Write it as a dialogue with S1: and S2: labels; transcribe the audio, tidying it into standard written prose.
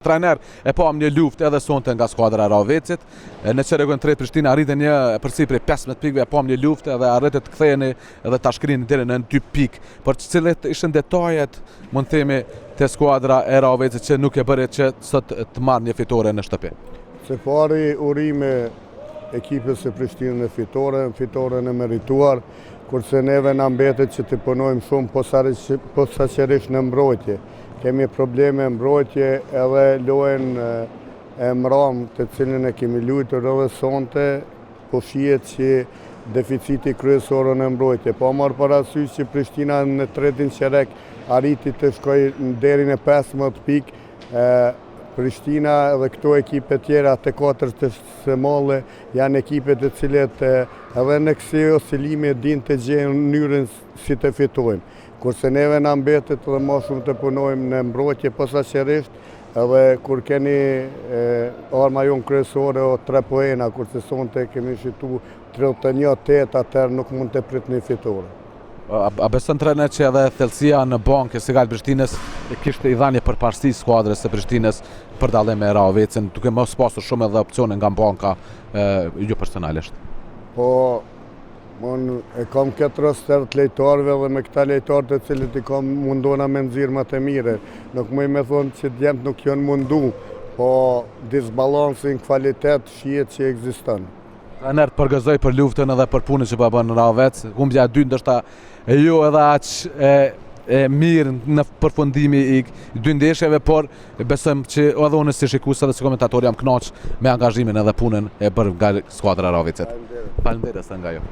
S1: Trajner e pam një luftë edhe sonte nga skuadra e Ravecit. Në çerregën 3 Prishtina arriti një përsipër 15 pikëve, e pam një luftë edhe arritët të ktheheni edhe ta shkrini deri në 2 pikë. Por cilat ishin detajet, mund të themi, te skuadra e Ravecit që nuk e bëri që sot të marrë një fitore në shtëpi?
S2: Së pari urime ekipës së Prishtinës në fitoren e merituar, kurse neve na mbetet që të punojmë shumë posaçërisht në mbrojtje. Kemi probleme mbrojtje edhe lojën e mram të cilën e kemi luajtur edhe sonte, po shihet që deficiti kryesor në mbrojtje. Po marr parasysh që Prishtina në tretin qerek arriti të shkojë deri në 15 pikë. Prishtina dhe këto ekipe tjera të 4 të së janë ekipe të cilet edhe në kësi oscilime din të gjejnë mënyrën si të fitojnë. Kurse neve na mbetet dhe më shumë të punojmë në mbrojtje posaçërisht, edhe kur keni arma jonë kryesore o 3 poena, kurse sonte kemi shitu 31-8, atëherë nuk mund të prit një fitore.
S1: A beson trajner që edhe thellësia në bankë e Sigal Prishtinës kishte i dhënë përparësi skuadrës së Prishtinës për dallim me Ravecin, duke mos pasur shumë edhe opsione nga banka jo personalisht?
S2: Po, unë e kam këtë roster të lejtarëve dhe me këta lejtarë të cilët i kam mundona me nxirr më të mire. Nuk më me thonë që djemt nuk janë mundu, po disbalansi në kvalitet shihet që ekziston.
S1: Trajner përgëzoj për luftën edhe për punën që po bën në Ravec. Humbja e dytë ndoshta jo edhe aq e mirë në përfundimi i dy ndeshjeve, por besojmë që edhe unë si shikues edhe si komentator jam kënaq me angazhimin edhe punën e bërë nga skuadra e Ravecit. Faleminderit nga ju.